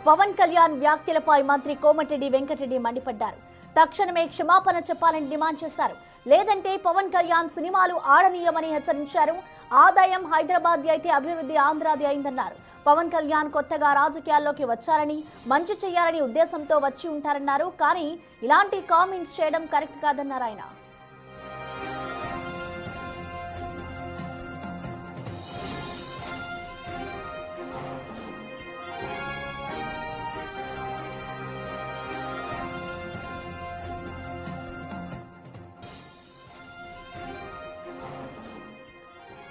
పవన్ కళ్యాణ్ వ్యాఖ్యలపై మంత్రి కోమటిరెడ్డి వెంకటరెడ్డి మండిపడ్డారు. తక్షణమే క్షమాపణ చెప్పాలని డిమాండ్ చేశారు. లేదంటే పవన్ కళ్యాణ్ సినిమాలు ఆడనీయమని హెచ్చరించారు. ఆదాయం హైదరాబాద్ అయితే అభివృద్ధి ఆంధ్రాది అయిందన్నారు. పవన్ కళ్యాణ్ కొత్తగా రాజకీయాల్లోకి వచ్చారని, మంచి చేయాలని ఉద్దేశంతో వచ్చి ఉంటారన్నారు. కానీ ఇలాంటి కామెంట్స్ చేయడం కరెక్ట్ కాదన్నారు ఆయన.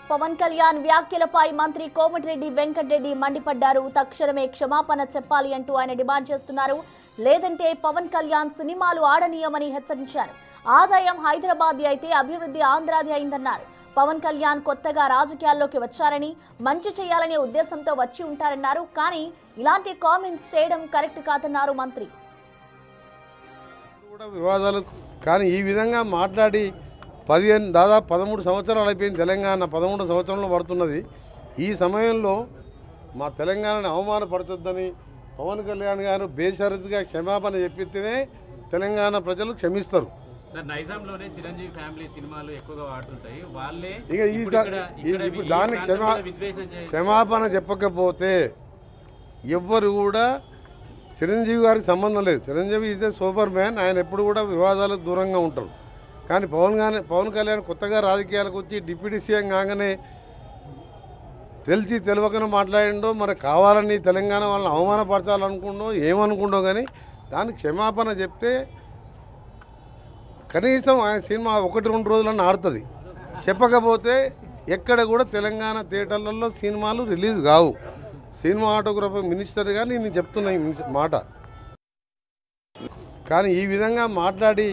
పవన్ కళ్యాణ్ వ్యాఖ్యలపై మంత్రి కోమటిరెడ్డి వెంకటరెడ్డి మండిపడ్డారు. తక్షణమే క్షమాపణ చెప్పాలి అంటూ ఆయన డిమాండ్ చేస్తున్నారు. లేదంటే పవన్ కళ్యాణ్ సినిమాలు ఆడనీయమని హెచ్చరించారు. ఆదాయం హైదరాబాద్ అయితే అభివృద్ధి ఆంధ్రాది అయిందన్నారు. పవన్ కళ్యాణ్ కొత్తగా రాజకీయాల్లోకి వచ్చారని, మంచి చేయాలనే ఉద్దేశంతో వచ్చి ఉంటారన్నారు. కానీ ఇలాంటి కామెంట్స్ చేయడం కరెక్ట్ కాదన్నారు మంత్రి. వివాదాలు కానీ ఈ విధంగా మాట్లాడి దాదాపు 13 సంవత్సరాలు అయిపోయింది. తెలంగాణ 13 సంవత్సరంలో పడుతున్నది. ఈ సమయంలో మా తెలంగాణని అవమానపరచొద్దని పవన్ కళ్యాణ్ గారు బేషరతుగా క్షమాపణ చెప్పితేనే తెలంగాణ ప్రజలు క్షమిస్తారు. ఇప్పుడు దాన్ని క్షమాపణ చెప్పకపోతే ఎవ్వరు కూడా చిరంజీవి గారికి సంబంధం లేదు. Chiranjeevi is a super man. ఆయన ఎప్పుడు కూడా వివాదాలకు దూరంగా ఉంటారు. కానీ పవన్ కళ్యాణ్ కొత్తగా రాజకీయాలకు వచ్చి డిప్యూటీ సీఎం కాగానే తెలియకనే మాట్లాడిండో, మరి కావాలని తెలంగాణ వాళ్ళని అవమానపరచాలనుకుండో ఏమనుకుండో, కానీ దానికి క్షమాపణ చెప్తే కనీసం ఆయన సినిమా 1-2 రోజులన్నా ఆడుతుంది. చెప్పకపోతే ఎక్కడ కూడా తెలంగాణ థియేటర్లలో సినిమాలు రిలీజ్ కావు. సినిమాటోగ్రఫీ మినిస్టర్గా నేను చెప్తున్నా ఈ మాట. కానీ ఈ విధంగా మాట్లాడి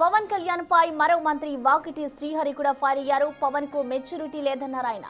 పవన్ కళ్యాణ్ పై మరో మంత్రి వాకిటి శ్రీహరి కూడా ఫైర్ అయ్యారు. పవన్ కు మెచ్యూరిటీ లేదన్నారు ఆయన.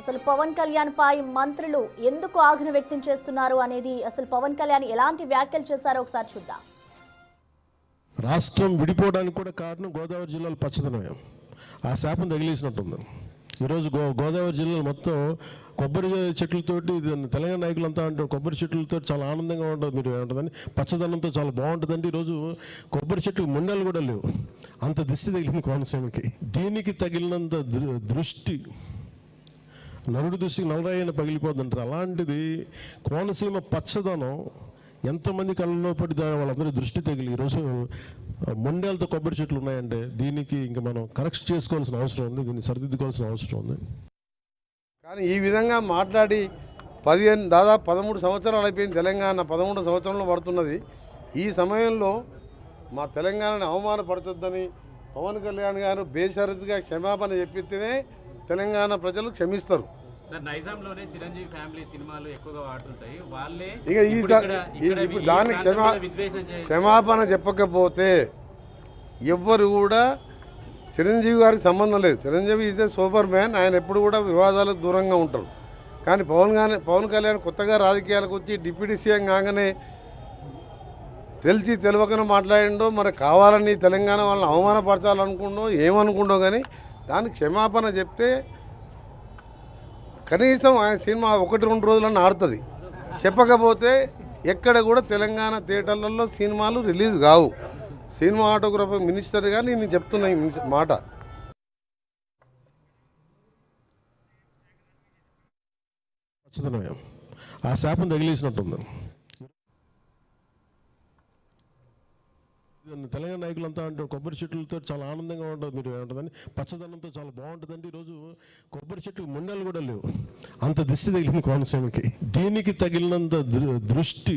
అసలు పవన్ కళ్యాణ్ పై మంత్రులు ఎందుకు ఆగ్రహం వ్యక్తం చేస్తున్నారు అనేది, అసలు పవన్ కళ్యాణ్ ఎలాంటి వ్యాఖ్యలు చేశారో ఒకసారి చూద్దాం. రాష్ట్రం విడిపోవడానికి కూడా కారణం గోదావరి జిల్లాలో పచ్చదనమే. ఆ శాపం తగిలేసినట్టుంది. ఈరోజు గోదావరి జిల్లాలో మొత్తం కొబ్బరి చెట్లతోటి, తెలంగాణ నాయకులంతా అంటారు కొబ్బరి చెట్లతో చాలా ఆనందంగా ఉంటుంది, మీరు ఏమంటుందని పచ్చదనంతో చాలా బాగుంటుందండి. ఈరోజు కొబ్బరి చెట్లకు ముండలు కూడా లేవు. అంత దృష్టి తగిలింది కోనసీమకి. దీనికి తగిలినంత దృష్టి నరుడి దృష్టికి నల్లరాయన పగిలిపోద్దంటారు. అలాంటిది కోనసీమ పచ్చదనం ఎంతమంది కళ్ళలో పడి వాళ్ళందరూ దృష్టి తగిలి ఈరోజు ముండేలతో కొబ్బరి చెట్లు ఉన్నాయంటే దీనికి ఇంకా మనం కరెక్ట్ చేసుకోవాల్సిన అవసరం ఉంది, దీన్ని సరిదిద్దుకోవాల్సిన అవసరం ఉంది. కానీ ఈ విధంగా మాట్లాడి దాదాపు 13 సంవత్సరాలు అయిపోయింది. తెలంగాణ 13 సంవత్సరంలో పడుతున్నది. ఈ సమయంలో మా తెలంగాణని అవమానపరచొద్దని పవన్ కళ్యాణ్ గారు బేషరతుగా క్షమాపణ చెప్పితేనే తెలంగాణ ప్రజలు క్షమిస్తారు. ఇప్పుడు దాన్ని క్షమాపణ చెప్పకపోతే ఎవ్వరు కూడా చిరంజీవి గారికి సంబంధం లేదు. Chiranjeevi is a super man. ఆయన ఎప్పుడు కూడా వివాదాలకు దూరంగా ఉంటారు. కానీ పవన్ కళ్యాణ్ కొత్తగా రాజకీయాలకు వచ్చి డిప్యూటీ సీఎం కాగానే తెలియకనే మాట్లాడిండో, మరి కావాలని తెలంగాణ వాళ్ళని అవమానపరచాలనుకుండో ఏమనుకుండో, కానీ దానికి క్షమాపణ చెప్తే కనీసం ఆయన సినిమా 1-2 రోజులన్నా ఆడుతుంది. చెప్పకపోతే ఎక్కడ కూడా తెలంగాణ థియేటర్లలో సినిమాలు రిలీజ్ కావు. సినిమాటోగ్రఫీ మినిస్టర్గా నేను చెప్తున్నా ఈ మాట. ఆ శాపం తగిలేసినట్టుంది. తెలంగాణ నాయకులంతా అంటే కొబ్బరి చెట్లతో చాలా ఆనందంగా ఉంటుంది, మీరు ఏమంటుందని పచ్చదనంతో చాలా బాగుంటుందండి. ఈరోజు కొబ్బరి చెట్టు ముండలు కూడా లేవు, అంత దిష్టి తగిలింది కోనసీమకి. దీనికి తగిలినంత దృష్టి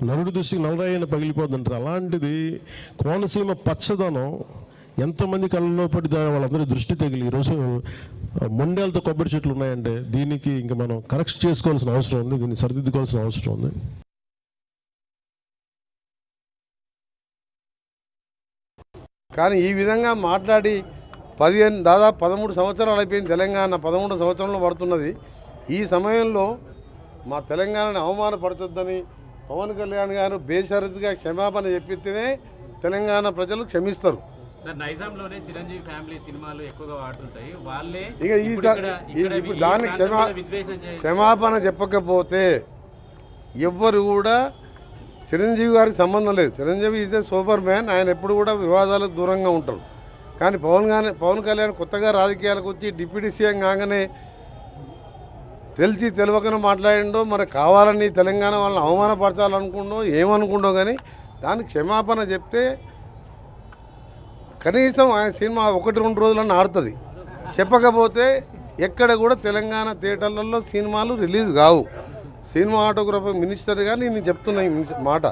నరుడి దృష్టికి నల్లరాయన పగిలిపోతుంటారు. అలాంటిది కోనసీమ పచ్చదనం ఎంతమంది కళ్ళలో పడి వాళ్ళందరూ దృష్టి తగిలి ఈరోజు ముండేలతో కొబ్బరి చెట్లు ఉన్నాయంటే దీనికి ఇంకా మనం కరెక్ట్ చేసుకోవాల్సిన అవసరం ఉంది, దీన్ని సరిదిద్దుకోవాల్సిన అవసరం ఉంది. కానీ ఈ విధంగా మాట్లాడి దాదాపు 13 సంవత్సరాలు అయిపోయింది తెలంగాణ, 13 సంవత్సరంలో పడుతున్నది. ఈ సమయంలో మా తెలంగాణని అవమానపరచొద్దని పవన్ కళ్యాణ్ గారు బేషరతుగా క్షమాపణ చెప్పితేనే తెలంగాణ ప్రజలు క్షమిస్తారు. నైజాంలోనే చిరంజీవి ఫ్యామిలీ సినిమాలు ఎక్కువగా వాడుతుంటాయి, వాళ్ళే ఇప్పుడు దానికి క్షమాపణ చెప్పకపోతే ఎవ్వరు కూడా, చిరంజీవి గారికి సంబంధం లేదు. Chiranjeevi is a super man, ఆయన ఎప్పుడు కూడా వివాదాలకు దూరంగా ఉంటారు. కానీ పవన్ కళ్యాణ్ కొత్తగా రాజకీయాలకు వచ్చి డిప్యూటీ సీఎం కాగానే తెలిసి తెలియకనే మాట్లాడిండో, మరి కావాలని తెలంగాణ వాళ్ళని అవమానపరచాలనుకుండో ఏమనుకుండో, కానీ దానికి క్షమాపణ చెప్తే కనీసం ఆయన సినిమా 1-2 రోజులన్నా ఆడుతుంది. చెప్పకపోతే ఎక్కడ కూడా తెలంగాణ థియేటర్లలో సినిమాలు రిలీజ్ కావు. సినిమాటోగ్రఫీ మినిస్టర్గా నేను చెప్తున్నా ఈ మాట.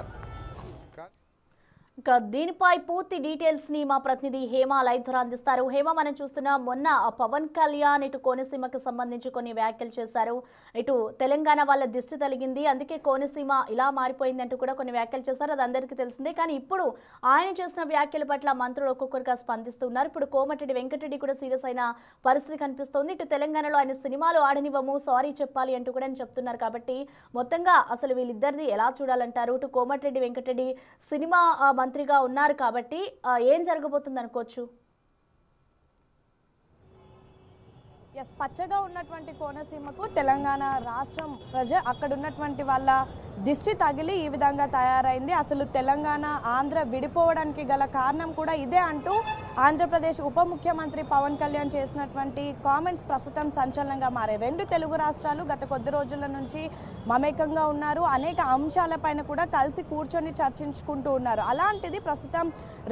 ఇక దీనిపై పూర్తి డీటెయిల్స్ ని మా ప్రతినిధి హేమ లైవ్ ద్వారా అందిస్తారు. హేమ, మనం చూస్తున్నా మొన్న పవన్ కళ్యాణ్ ఇటు కోనసీమకు సంబంధించి కొన్ని వ్యాఖ్యలు చేశారు, ఇటు తెలంగాణ వాళ్ళ దిష్టి తగిలింది, అందుకే కోనసీమ ఇలా మారిపోయింది అంటూ కూడా కొన్ని వ్యాఖ్యలు చేశారు, అది అందరికీ తెలిసిందే. కానీ ఇప్పుడు ఆయన చేసిన వ్యాఖ్యల పట్ల మంత్రులు ఒక్కొక్కరిగా స్పందిస్తున్నారు. ఇప్పుడు కోమటిరెడ్డి వెంకటరెడ్డి కూడా సీరియస్ అయిన పరిస్థితి కనిపిస్తోంది. ఇటు తెలంగాణలో ఆయన సినిమాలు ఆడనివ్వము, సారీ చెప్పాలి అంటూ కూడా చెప్తున్నారు. కాబట్టి మొత్తంగా అసలు వీళ్ళిద్దరిది ఎలా చూడాలంటారు? ఇటు కోమటిరెడ్డి వెంకటరెడ్డి సినిమా మంత్రిగా ఉన్నారు కాబట్టి ఏం జరగబోతుంది అనుకోవచ్చు? పచ్చగా ఉన్నటువంటి కోనసీమకు తెలంగాణ రాష్ట్రం అక్కడ ఉన్నటువంటి వాళ్ళ దిష్టి తగిలి ఈ విధంగా తయారైంది. అసలు తెలంగాణ ఆంధ్ర విడిపోవడానికి గల కారణం కూడా ఇదే అంటూ ఆంధ్రప్రదేశ్ ఉప ముఖ్యమంత్రి పవన్ కళ్యాణ్ చేసినటువంటి కామెంట్స్ ప్రస్తుతం సంచలనంగా మారాయి. 2 తెలుగు రాష్ట్రాలు గత కొద్ది రోజుల నుంచి మమేకంగా ఉన్నారు, అనేక అంశాలపైన కూడా కలిసి కూర్చొని చర్చించుకుంటూ ఉన్నారు. అలాంటిది ప్రస్తుతం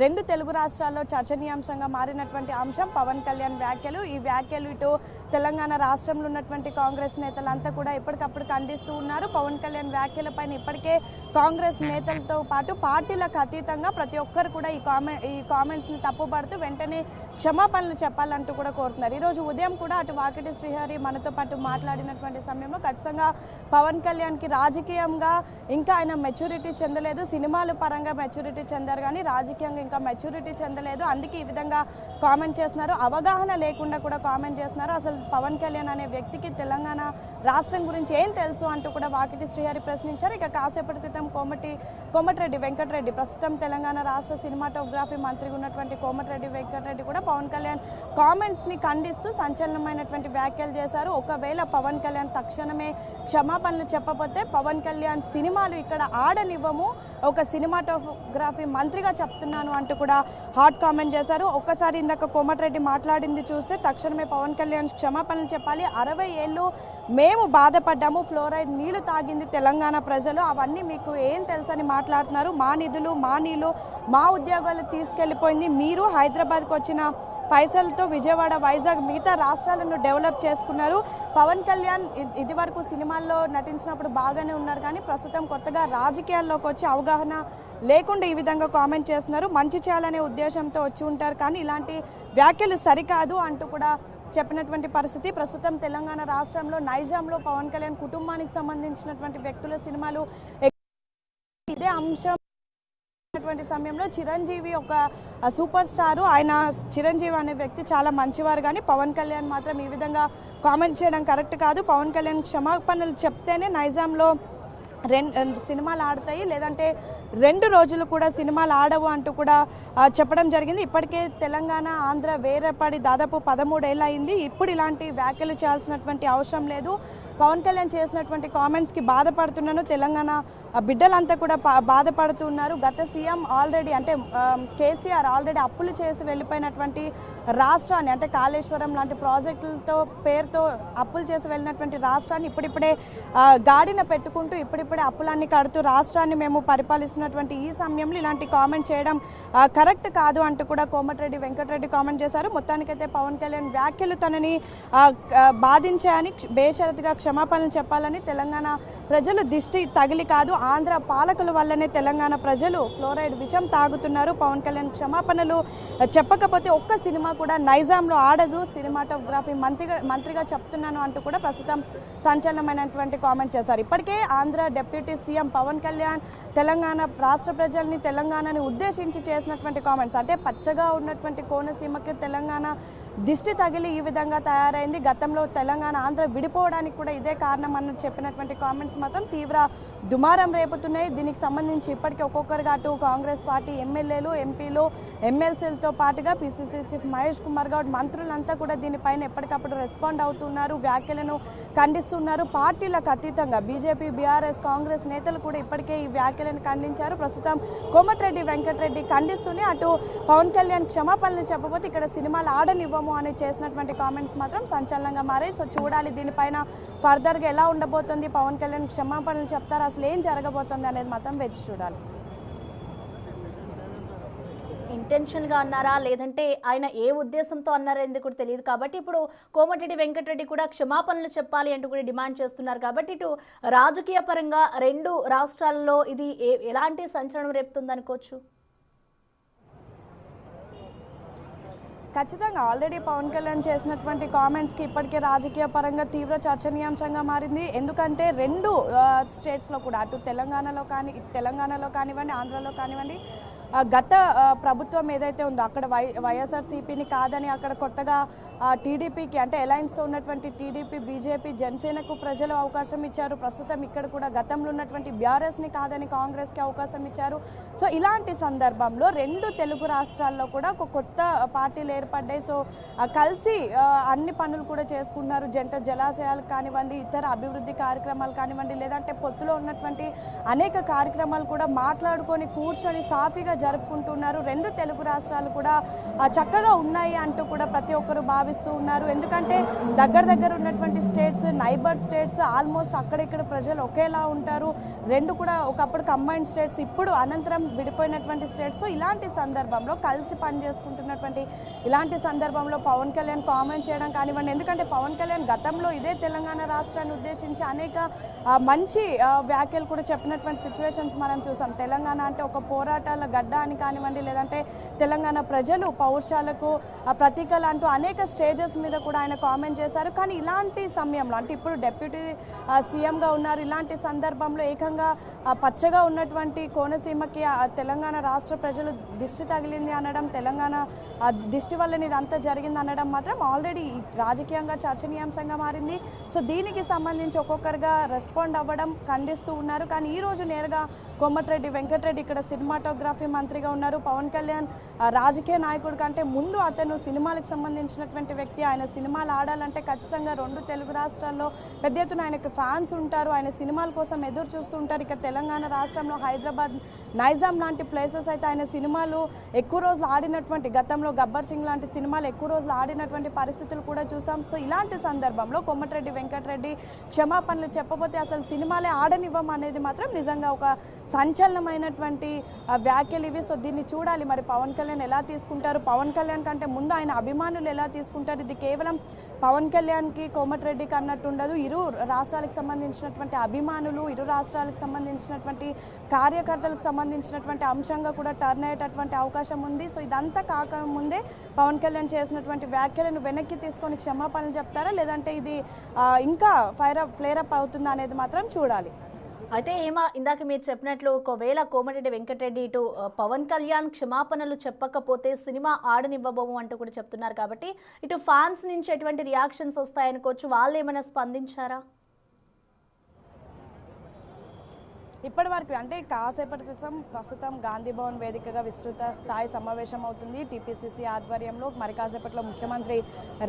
2 తెలుగు రాష్ట్రాల్లో చర్చనీయాంశంగా మారినటువంటి అంశం పవన్ కళ్యాణ్ వ్యాఖ్యలు. ఈ వ్యాఖ్యలు ఇటు తెలంగాణ రాష్ట్రంలో ఉన్నటువంటి కాంగ్రెస్ నేతలంతా కూడా ఎప్పటికప్పుడు ఖండిస్తూ ఉన్నారు. పవన్ కళ్యాణ్ వ్యాఖ్యలపైన ఇప్పటికే కాంగ్రెస్ నేతలతో పాటు పార్టీలకు అతీతంగా ప్రతి ఒక్కరు కూడా ఈ కామెంట్స్ని తప్పుపడుతూ వెంటనే క్షమాపణలు చెప్పాలంటూ కూడా కోరుతున్నారు. ఈరోజు ఉదయం కూడా అటు వాకిటి శ్రీహరి మనతో పాటు మాట్లాడినటువంటి సమయంలో ఖచ్చితంగా పవన్ కళ్యాణ్కి రాజకీయంగా ఇంకా ఆయన మెచ్యూరిటీ చెందలేదు, సినిమాల పరంగా మెచ్యూరిటీ చెందారు కానీ రాజకీయంగా ఇంకా మెచ్యూరిటీ చెందలేదు, అందుకే ఈ విధంగా కామెంట్ చేస్తున్నారు, అవగాహన లేకుండా కూడా కామెంట్ చేస్తున్నారు. అసలు పవన్ కళ్యాణ్ అనే వ్యక్తికి తెలంగాణ రాష్ట్రం గురించి ఏం తెలుసు అంటూ కూడా వాకిటి శ్రీహరి ప్రశ్నించారు. ఇక కాసేపటి క్రితం కోమటిరెడ్డి వెంకటరెడ్డి, ప్రస్తుతం తెలంగాణ రాష్ట్ర సినిమాటోగ్రఫీ మంత్రిగా ఉన్నటువంటి కోమటిరెడ్డి వెంకటరెడ్డి కూడా పవన్ కళ్యాణ్ కామెంట్స్ని ఖండిస్తూ సంచలనమైనటువంటి వ్యాఖ్యలు చేశారు. ఒకవేళ పవన్ కళ్యాణ్ తక్షణమే క్షమాపణలు చెప్పకపోతే పవన్ కళ్యాణ్ సినిమాలు ఇక్కడ ఆడనివ్వము, ఒక సినిమాటోగ్రఫీ మంత్రిగా చెప్తున్నాను అంటూ కూడా హాట్ కామెంట్ చేశారు. ఒక్కసారి ఇందాక కోమటిరెడ్డి మాట్లాడింది చూస్తే తక్షణమే పవన్ కళ్యాణ్ క్షమాపణలు చెప్పాలి, 60 ఏళ్ళు మేము బాధపడ్డాము, ఫ్లోరైడ్ నీళ్లు తాగింది తెలంగాణ ప్రజలు, అవన్నీ మీకు ఏం తెలుసని మాట్లాడుతున్నారు, మా నిధులు మా నీళ్లు మా ఉద్యోగాలు తీసుకెళ్లిపోయింది, మీరు హైదరాబాద్కి వచ్చిన పైసలతో విజయవాడ వైజాగ్ మిగతా రాష్ట్రాలను డెవలప్ చేసుకున్నారు. పవన్ కళ్యాణ్ ఇది వరకు సినిమాల్లో నటించినప్పుడు బాగానే ఉన్నారు కానీ ప్రస్తుతం కొత్తగా రాజకీయాల్లోకి వచ్చి అవగాహన లేకుండా ఈ విధంగా కామెంట్ చేస్తున్నారు, మంచి చేయాలనే ఉద్దేశంతో వచ్చి ఉంటారు కానీ ఇలాంటి వ్యాఖ్యలు సరికాదు అంటూ కూడా చెప్పినటువంటి పరిస్థితి. ప్రస్తుతం తెలంగాణ రాష్ట్రంలో నైజాంలో పవన్ కళ్యాణ్ కుటుంబానికి సంబంధించినటువంటి వ్యక్తుల సినిమాలు ఇదే అంశం సమయంలో చిరంజీవి ఒక సూపర్ స్టారు, ఆయన చిరంజీవి అనే వ్యక్తి చాలా మంచివారు కానీ పవన్ కళ్యాణ్ మాత్రం ఈ విధంగా కామెంట్ చేయడం కరెక్ట్ కాదు, పవన్ కళ్యాణ్ క్షమాపణలు చెప్తేనే నైజాంలో సినిమాలు ఆడతాయి, లేదంటే 2 రోజులు కూడా సినిమాలు ఆడవు అంటూ కూడా చెప్పడం జరిగింది. ఇప్పటికే తెలంగాణ ఆంధ్ర వేరేపడి దాదాపు 13 ఏళ్ళు అయింది, ఇప్పుడు ఇలాంటి వ్యాఖ్యలు చేయాల్సినటువంటి అవసరం లేదు. పవన్ కళ్యాణ్ చేసినటువంటి కామెంట్స్కి బాధపడుతున్నాను, తెలంగాణ బిడ్డలంతా కూడా బాధపడుతున్నారు. గత సీఎం ఆల్రెడీ అంటే కేసీఆర్ ఆల్రెడీ అప్పులు చేసి వెళ్ళిపోయినటువంటి రాష్ట్రాన్ని, అంటే కాళేశ్వరం లాంటి ప్రాజెక్టులతో పేరుతో అప్పులు చేసి వెళ్ళినటువంటి రాష్ట్రాన్ని ఇప్పుడిప్పుడే గాడిన పెట్టుకుంటూ ఇప్పుడిప్పుడే అప్పులన్నీ కడుతూ రాష్ట్రాన్ని మేము పరిపాలిస్తున్నాం, చేస్తున్నటువంటి ఈ సమయంలో ఇలాంటి కామెంట్ చేయడం కరెక్ట్ కాదు అంటూ కూడా కోమటిరెడ్డి వెంకటరెడ్డి కామెంట్ చేశారు. మొత్తానికైతే పవన్ కళ్యాణ్ వ్యాఖ్యలు తనని బాధించాయని బేషరతుగా క్షమాపణలు చెప్పాలని తెలంగాణ ప్రజలు దిష్టి తగిలి కాదు ఆంధ్ర పాలకుల వల్లనే తెలంగాణ ప్రజలు ఫ్లోరైడ్ విషం తాగుతున్నారు. పవన్ కళ్యాణ్ క్షమాపణలు చెప్పకపోతే ఒక్క సినిమా కూడా నైజాంలో ఆడదు, సినిమాటోగ్రఫీ మంత్రిగా చెప్తున్నాను అంటూ కూడా ప్రస్తుతం సంచలనమైనటువంటి కామెంట్ చేశారు. ఇప్పటికే ఆంధ్ర డిప్యూటీ సీఎం పవన్ కళ్యాణ్ తెలంగాణ రాష్ట్ర ప్రజల్ని తెలంగాణని ఉద్దేశించి చేసినటువంటి కామెంట్స్ అంటే పచ్చగా ఉన్నటువంటి కోనసీమకి తెలంగాణ దిష్టి తగిలి ఈ విధంగా తయారైంది, గతంలో తెలంగాణ ఆంధ్ర విడిపోవడానికి కూడా ఇదే కారణం అని చెప్పినటువంటి కామెంట్స్ మాత్రం తీవ్ర దుమారం రేపుతున్నాయి. దీనికి సంబంధించి ఇప్పటికే ఒక్కొక్కరుగా అటు కాంగ్రెస్ పార్టీ ఎమ్మెల్యేలు, ఎంపీలు, ఎమ్మెల్సీలతో పాటుగా పిసిసి చీఫ్ మహేష్ కుమార్ గౌడ్ మంత్రులంతా కూడా దీనిపైన ఎప్పటికప్పుడు రెస్పాండ్ అవుతున్నారు, వ్యాఖ్యలను ఖండిస్తున్నారు. పార్టీలకు అతీతంగా బీజేపీ, బీఆర్ఎస్, కాంగ్రెస్ నేతలు కూడా ఇప్పటికే ఈ వ్యాఖ్యలను ఖండించారు. ప్రస్తుతం కోమటిరెడ్డి వెంకటరెడ్డి ఖండిస్తూనే అటు పవన్ కళ్యాణ్ క్షమాపణలు చెప్పబోతే ఇక్కడ సినిమాలు ఆడనివ్వము అని చేసినటువంటి కామెంట్స్ మాత్రం సంచలనంగా మారాయి. సో చూడాలి దీనిపైన ఫర్దర్గా ఎలా ఉండబోతుంది, పవన్ కళ్యాణ్ క్షమాపణలు చెప్తారు, అసలు ఏం జరగబోతుంది అనేది మాత్రం వేచి చూడాలి. ఇంటెన్షన్గా అన్నారా లేదంటే ఆయన ఏ ఉద్దేశంతో అన్నారా ఎందుకు కూడా తెలియదు. కాబట్టి ఇప్పుడు కోమటిరెడ్డి వెంకటరెడ్డి కూడా క్షమాపణలు చెప్పాలి అంటూ కూడా డిమాండ్ చేస్తున్నారు. కాబట్టి ఇటు రాజకీయ పరంగా రెండు రాష్ట్రాల్లో ఇది ఎలాంటి సంచలనం రేపుతుంది అనుకోవచ్చు? ఖచ్చితంగా ఆల్రెడీ పవన్ కళ్యాణ్ చేసినటువంటి కామెంట్స్కి ఇప్పటికే రాజకీయ పరంగా తీవ్ర చర్చనీయాంశంగా మారింది. ఎందుకంటే రెండు స్టేట్స్లో కూడా అటు తెలంగాణలో కానివ్వండి, ఆంధ్రాలో కానివ్వండి, గత ప్రభుత్వం ఏదైతే ఉందో అక్కడ వైఎస్ఆర్సీపీని కాదని అక్కడ కొత్తగా టీడీపీకి అంటే అలయన్స్లో ఉన్నటువంటి టీడీపీ, బీజేపీ, జనసేనకు ప్రజలు అవకాశం ఇచ్చారు. ప్రస్తుతం ఇక్కడ కూడా గతంలో ఉన్నటువంటి బీఆర్ఎస్ని కాదని కాంగ్రెస్కి అవకాశం ఇచ్చారు. సో ఇలాంటి సందర్భంలో రెండు తెలుగు రాష్ట్రాల్లో కూడా ఒక కొత్త పార్టీలు ఏర్పడ్డాయి. సో కలిసి అన్ని పనులు కూడా చేసుకున్నారు. జంట జలాశయాలు కానివ్వండి, ఇతర అభివృద్ధి కార్యక్రమాలు కానివ్వండి, లేదంటే పొత్తులో ఉన్నటువంటి అనేక కార్యక్రమాలు కూడా మాట్లాడుకొని కూర్చొని సాఫీగా జరుపుకుంటున్నారు. రెండు తెలుగు రాష్ట్రాలు కూడా చక్కగా ఉన్నాయి అంటూ కూడా ప్రతి ఒక్కరు భావిస్తూ ఉన్నారు. ఎందుకంటే దగ్గర ఉన్నటువంటి స్టేట్స్, నైబర్ స్టేట్స్ ఆల్మోస్ట్ అక్కడిక్కడ ప్రజలు ఒకేలా ఉంటారు. రెండు కూడా ఒకప్పుడు కంబైన్డ్ స్టేట్స్, ఇప్పుడు అనంతరం విడిపోయినటువంటి స్టేట్స్. ఇలాంటి సందర్భంలో కలిసి పనిచేసుకుంటున్నటువంటి ఇలాంటి సందర్భంలో పవన్ కళ్యాణ్ కామెంట్ చేయడం కానివ్వండి, ఎందుకంటే పవన్ కళ్యాణ్ గతంలో ఇదే తెలంగాణ రాష్ట్రాన్ని ఉద్దేశించి అనేక మంచి వ్యాఖ్యలు కూడా చెప్పినటువంటి సిచ్యువేషన్స్ మనం చూసాం. తెలంగాణ అంటే ఒక పోరాటాల గడ్డ అని కానివ్వండి, లేదంటే తెలంగాణ ప్రజలు పౌరుషాలకు ప్రతీకలు అంటూ అనేక స్టేజెస్ మీద కూడా ఆయన కామెంట్ చేశారు. కానీ ఇలాంటి సమయంలో అంటే ఇప్పుడు డిప్యూటీ సీఎంగా ఉన్నారు, ఇలాంటి సందర్భంలో ఏకంగా పచ్చగా ఉన్నటువంటి కోనసీమకి తెలంగాణ రాష్ట్ర ప్రజలు దిష్టి తగిలింది అనడం, తెలంగాణ దిష్టి వల్ల ఇదంతా జరిగింది అనడం మాత్రం ఆల్రెడీ రాజకీయంగా చర్చనీయాంశంగా మారింది. సో దీనికి సంబంధించి ఒక్కొక్కరుగా రెస్పాండ్ అవ్వడం, ఖండిస్తూ ఉన్నారు. కానీ ఈరోజు నేరుగా కోమటిరెడ్డి వెంకటరెడ్డి ఇక్కడ సినిమాటోగ్రఫీ మంత్రిగా ఉన్నారు. పవన్ కళ్యాణ్ రాజకీయ నాయకుడు కంటే ముందు అతను సినిమాలకు సంబంధించినటువంటి వ్యక్తి. ఆయన సినిమాలు ఆడాలంటే ఖచ్చితంగా రెండు తెలుగు రాష్ట్రాల్లో పెద్ద ఎత్తున ఆయనకు ఫ్యాన్స్ ఉంటారు. ఆయన సినిమాల కోసం ఎదురు చూస్తూ ఉంటారు. ఇక తెలంగాణ రాష్ట్రంలో హైదరాబాద్, నైజాం లాంటి ప్లేసెస్ అయితే ఆయన సినిమాలు ఎక్కువ రోజులు ఆడినటువంటి, గతంలో గబ్బర్ సింగ్ లాంటి సినిమాలు ఎక్కువ రోజులు ఆడినటువంటి పరిస్థితులు కూడా చూసాం. సో ఇలాంటి సందర్భంలో కోమటిరెడ్డి వెంకటరెడ్డి క్షమాపణలు చెప్పబోతే అసలు సినిమాలే ఆడనివ్వం అనేది మాత్రం నిజంగా ఒక సంచలనమైనటువంటి వ్యాఖ్యలు ఇవి. సో దీన్ని చూడాలి మరి పవన్ కళ్యాణ్ ఎలా తీసుకుంటారు, పవన్ కళ్యాణ్ కంటే ముందు ఆయన అభిమానులు ఎలా తీసుకుంటారు. ఇది కేవలం పవన్ కళ్యాణ్కి, కోమటిరెడ్డికి అన్నట్టు ఉండదు. ఇరు రాష్ట్రాలకు సంబంధించినటువంటి అభిమానులు, ఇరు రాష్ట్రాలకు సంబంధించినటువంటి కార్యకర్తలకు సంబంధించినటువంటి అంశంగా కూడా టర్న్ అయ్యేటటువంటి అవకాశం ఉంది. సో ఇదంతా కాకముందే పవన్ కళ్యాణ్ చేసినటువంటి వ్యాఖ్యలను వెనక్కి తీసుకొని క్షమాపణలు చెప్తారా, లేదంటే ఇది ఇంకా ఫ్లేరప్ అవుతుందా అనేది మాత్రం చూడాలి. అయితే ఇందాక మీరు చెప్పినట్లు ఒకవేళ కోమటిరెడ్డి వెంకటరెడ్డి ఇటు పవన్ కళ్యాణ్ క్షమాపణలు చెప్పకపోతే సినిమా ఆడనివ్వబోము అంటూ కూడా చెప్తున్నారు. కాబట్టి ఇటు ఫ్యాన్స్ నుంచి ఎటువంటి రియాక్షన్స్ వస్తాయనుకోవచ్చు, వాళ్ళు ఏమైనా స్పందించారా? ఇప్పటి వరకు అంటే కాసేపటి క్రితం ప్రస్తుతం గాంధీ భవన్ వేదికగా విస్తృత స్థాయి సమావేశం అవుతుంది టీపీసీసీ ఆధ్వర్యంలో. మరి కాసేపట్లో ముఖ్యమంత్రి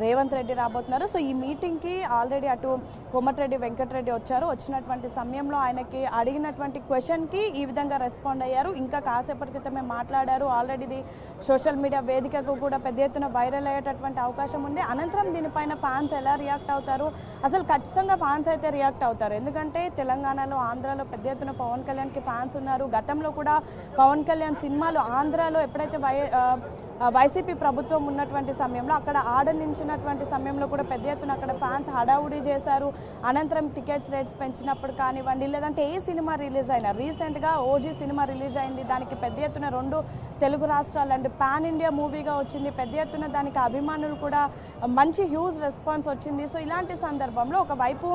రేవంత్ రెడ్డి రాబోతున్నారు. సో ఈ మీటింగ్కి ఆల్రెడీ అటు కోమటిరెడ్డి వెంకటరెడ్డి వచ్చారు. వచ్చినటువంటి సమయంలో ఆయనకి అడిగినటువంటి క్వశ్చన్కి ఈ విధంగా రెస్పాండ్ అయ్యారు. ఇంకా కాసేపటి క్రితమే మాట్లాడారు. ఆల్రెడీ ఇది సోషల్ మీడియా వేదికకు కూడా పెద్ద ఎత్తున వైరల్ అయ్యేటటువంటి అవకాశం ఉంది. అనంతరం దీనిపైన ఫ్యాన్స్ ఎలా రియాక్ట్ అవుతారు, అసలు ఖచ్చితంగా ఫ్యాన్స్ అయితే రియాక్ట్ అవుతారు. ఎందుకంటే తెలంగాణలో, ఆంధ్రాలో పెద్ద ఎత్తున పవన్ కళ్యాణ్కి ఫ్యాన్స్ ఉన్నారు. గతంలో కూడా పవన్ కళ్యాణ్ సినిమాలు ఆంధ్రాలో ఎప్పుడైతే వైసీపీ ప్రభుత్వం ఉన్నటువంటి సమయంలో అక్కడ ఆడనించినటువంటి సమయంలో కూడా పెద్ద ఎత్తున అక్కడ ఫ్యాన్స్ హడావుడి చేశారు. అనంతరం టికెట్స్ రేట్స్ పెంచినప్పుడు కానివ్వండి, లేదంటే ఏ సినిమా రిలీజ్ అయినా, రీసెంట్గా ఓజీ సినిమా రిలీజ్ అయింది, దానికి పెద్ద ఎత్తున 2 తెలుగు రాష్ట్రాలు అండ్ పాన్ ఇండియా మూవీగా వచ్చింది, పెద్ద ఎత్తున దానికి అభిమానులు కూడా మంచి హ్యూజ్ రెస్పాన్స్ వచ్చింది. సో ఇలాంటి సందర్భంలో ఒకవైపు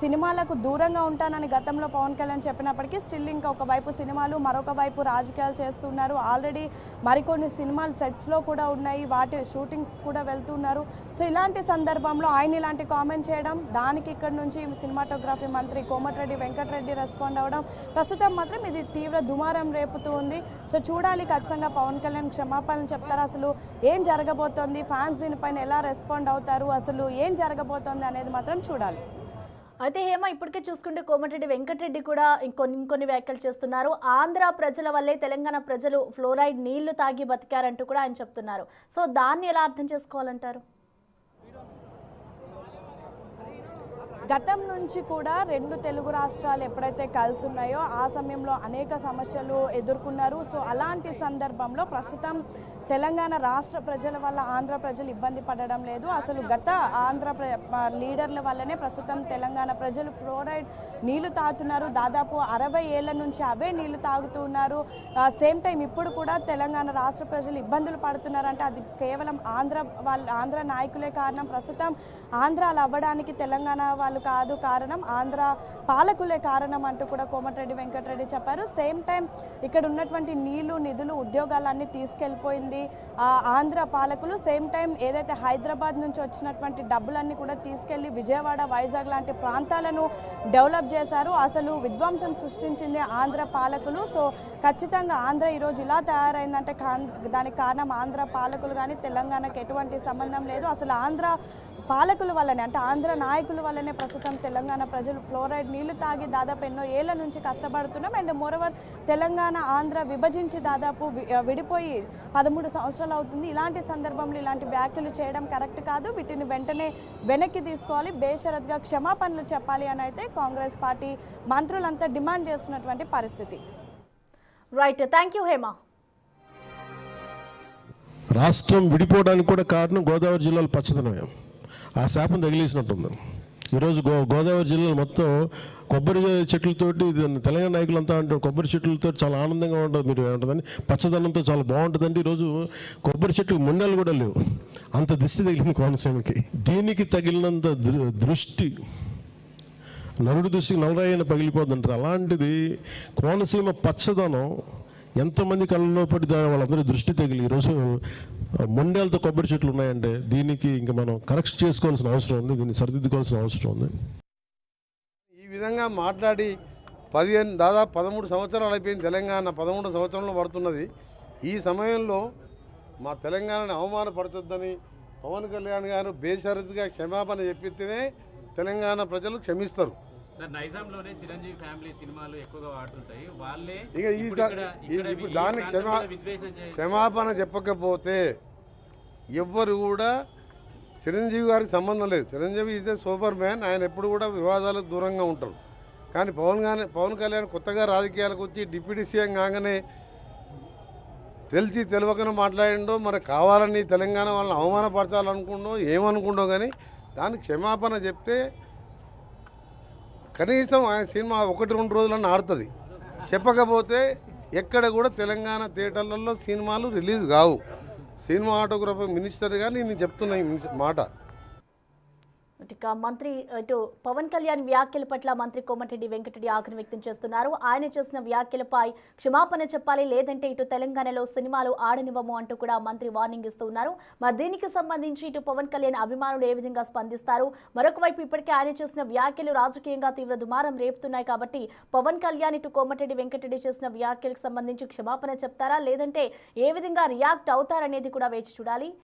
సినిమాలకు దూరంగా ఉంటానని గతంలో పవన్ కళ్యాణ్ చెప్పినప్పటికీ స్టిల్ ఇంకా ఒకవైపు సినిమాలు, మరొక వైపు రాజకీయాలు చేస్తున్నారు. ఆల్రెడీ మరికొన్ని సినిమాలు సెట్స్లో కూడా ఉన్నాయి, వాటి షూటింగ్స్ కూడా వెళ్తున్నారు. సో ఇలాంటి సందర్భంలో ఆయన ఇలాంటి కామెంట్ చేయడం, దానికి ఇక్కడ నుంచి సినిమాటోగ్రఫీ మంత్రి కోమటిరెడ్డి వెంకటరెడ్డి రెస్పాండ్ అవ్వడం ప్రస్తుతం మాత్రం ఇది తీవ్ర దుమారం రేపుతూ ఉంది. సో చూడాలి ఖచ్చితంగా పవన్ కళ్యాణ్ క్షమాపణలు చెప్తారు, అసలు ఏం జరగబోతోంది, ఫ్యాన్స్ దీనిపైన ఎలా రెస్పాండ్ అవుతారు, అసలు ఏం జరగబోతోంది అనేది మాత్రం చూడాలి. అయితే హేమ, ఇప్పటికే చూసుకుంటే కోమటిరెడ్డి వెంకటరెడ్డి కూడా ఇంకొన్ని వ్యాఖ్యలు చేస్తున్నారు. ఆంధ్ర ప్రజల వల్లే తెలంగాణ ప్రజలు ఫ్లోరైడ్ నీళ్లు తాగి బతికారంటూ కూడా ఆయన చెప్తున్నారు. సో దాన్ని ఎలా అర్థం చేసుకోవాలంటారు? గతం నుంచి కూడా 2 తెలుగు రాష్ట్రాలు ఎప్పుడైతే కలిసి ఉన్నాయో ఆ సమయంలో అనేక సమస్యలు ఎదుర్కొన్నారు. సో అలాంటి సందర్భంలో ప్రస్తుతం తెలంగాణ రాష్ట్ర ప్రజల వల్ల ఆంధ్ర ప్రజలు ఇబ్బంది పడడం లేదు. అసలు గత ఆంధ్ర లీడర్ల వల్లనే ప్రస్తుతం తెలంగాణ ప్రజలు ఫ్లోరైడ్ నీళ్లు తాగుతున్నారు. దాదాపు 60 ఏళ్ల నుంచి అవే నీళ్లు తాగుతూ ఉన్నారు. సేమ్ టైం ఇప్పుడు కూడా తెలంగాణ రాష్ట్ర ప్రజలు ఇబ్బందులు పడుతున్నారంటే అది కేవలం ఆంధ్ర నాయకులే కారణం. ప్రస్తుతం ఆంధ్రాలు అవ్వడానికి తెలంగాణ వాళ్ళు కాదు కారణం, ఆంధ్ర పాలకులే కారణం అంటూ కూడా కోమటిరెడ్డి వెంకటరెడ్డి చెప్పారు. సేమ్ టైం ఇక్కడ ఉన్నటువంటి నీళ్లు, నిధులు, ఉద్యోగాలన్నీ తీసుకెళ్ళిపోయింది ఆంధ్ర పాలకులు. సేమ్ టైం ఏదైతే హైదరాబాద్ నుంచి వచ్చినటువంటి డబ్బులన్నీ కూడా తీసుకెళ్లి విజయవాడ, వైజాగ్ లాంటి ప్రాంతాలను డెవలప్ చేశారు. అసలు విధ్వంసం సృష్టించింది ఆంధ్ర పాలకులు. సో ఖచ్చితంగా ఆంధ్ర ఈరోజు ఇలా తయారైందంటే దానికి కారణం ఆంధ్ర పాలకులు కానీ తెలంగాణకు ఎటువంటి సంబంధం లేదు. అసలు ఆంధ్ర పాలకుల వల్లనే, అంటే ఆంధ్ర నాయకుల వల్లనే ప్రస్తుతం తెలంగాణ ప్రజలు ఫ్లోరైడ్ నీళ్లు తాగి దాదాపు ఎన్నో ఏళ్ల నుంచి కష్టపడుతున్నాం. అండ్ మోరోవర్ తెలంగాణ ఆంధ్ర విభజించి దాదాపు విడిపోయి 13 సంవత్సరాలు అవుతుంది. ఇలాంటి సందర్భంలో ఇలాంటి వ్యాఖ్యలు చేయడం కరెక్ట్ కాదు. వీటిని వెంటనే వెనక్కి తీసుకోవాలి, బేషరత్గా క్షమాపణలు చెప్పాలి అని అయితే కాంగ్రెస్ పార్టీ మంత్రులంతా డిమాండ్ చేస్తున్నటువంటి పరిస్థితి. Right, thank you Hema. రాష్ట్రం విడిపోవడానికి కూడా కారణం గోదావరి జిల్లాలో పచ్చదనమే. ఆ శాపం తగిలేసినట్టుంది. ఈరోజు గోదావరి జిల్లాలో మొత్తం కొబ్బరి చెట్లతోటి, తెలంగాణ నాయకులంతా అంటారు కొబ్బరి చెట్లతో చాలా ఆనందంగా ఉంటుంది, మీరు ఏమంటుందని పచ్చదనంతో చాలా బాగుంటుందండి. ఈరోజు కొబ్బరి చెట్లకు ముండలు కూడా లేవు, అంత దృష్టి తగిలింది కోనసీమకి. దీనికి తగిలినంత దృష్టి నరుడి దృష్టికి నల్లరాయన పగిలిపోతుంటారు. అలాంటిది కోనసీమ పచ్చదనం ఎంతమంది కళ్ళలో పడి వాళ్ళందరూ దృష్టి తగిలి ఈరోజు మొండేలతో కొబ్బరి చెట్లు ఉన్నాయంటే దీనికి ఇంకా మనం కరెక్ట్ చేసుకోవాల్సిన అవసరం ఉంది, దీన్ని సరిదిద్దుకోవాల్సిన అవసరం ఉంది. ఈ విధంగా మాట్లాడి దాదాపు 13 సంవత్సరాలు అయిపోయింది. తెలంగాణ 13 సంవత్సరంలో పడుతున్నది. ఈ సమయంలో మా తెలంగాణని అవమానపరచొద్దని పవన్ కళ్యాణ్ గారు బేషరతుగా క్షమాపణ చెప్పితేనే తెలంగాణ ప్రజలు క్షమిస్తారు. నైజాంలోనే చిరంజీవి ఫ్యామిలీ సినిమాలు ఎక్కువగా వాడుతుంటాయి, వాళ్ళే ఇప్పుడు దానికి క్షమాపణ చెప్పకపోతే ఎవ్వరు కూడా చిరంజీవి గారికి సంబంధం లేదు. Chiranjeevi is a super man, ఆయన ఎప్పుడు కూడా వివాదాలకు దూరంగా ఉంటారు. కానీ పవన్ కళ్యాణ్ కొత్తగా రాజకీయాలకు వచ్చి డిప్యూటీ సీఎం కాగానే తెలిసి తెలియకనే మాట్లాడిండో, మరి కావాలని తెలంగాణ వాళ్ళని అవమానపరచాలనుకుండో ఏమనుకుండో, కానీ దానికి క్షమాపణ చెప్తే కనీసం ఆయన సినిమా 1-2 రోజులన్నా ఆడుతుంది. చెప్పకపోతే ఎక్కడ కూడా తెలంగాణ థియేటర్లలో సినిమాలు రిలీజ్ కావు. సినిమాటోగ్రఫీ మినిస్టర్గా నేను చెప్తున్నా ఈ మాట. ఇక మంత్రి ఇటు పవన్ కళ్యాణ్ వ్యాఖ్యల పట్ల మంత్రి కోమటిరెడ్డి వెంకటరెడ్డి ఆగ్రహం వ్యక్తం చేస్తున్నారు. ఆయన చేసిన వ్యాఖ్యలపై క్షమాపణ చెప్పాలి, లేదంటే ఇటు తెలంగాణలో సినిమాలు ఆడనివ్వము అంటూ కూడా మంత్రి వార్నింగ్ ఇస్తూ ఉన్నారు. మరి దీనికి సంబంధించి ఇటు పవన్ కళ్యాణ్ అభిమానులు ఏ విధంగా స్పందిస్తారు? మరొక వైపు ఇప్పటికే ఆయన చేసిన వ్యాఖ్యలు రాజకీయంగా తీవ్ర దుమారం రేపుతున్నాయి కాబట్టి పవన్ కళ్యాణ్ ఇటు కోమటిరెడ్డి వెంకటరెడ్డి చేసిన వ్యాఖ్యలకు సంబంధించి క్షమాపణ చెప్తారా, లేదంటే ఏ విధంగా రియాక్ట్ అవుతారనేది కూడా వేచి చూడాలి.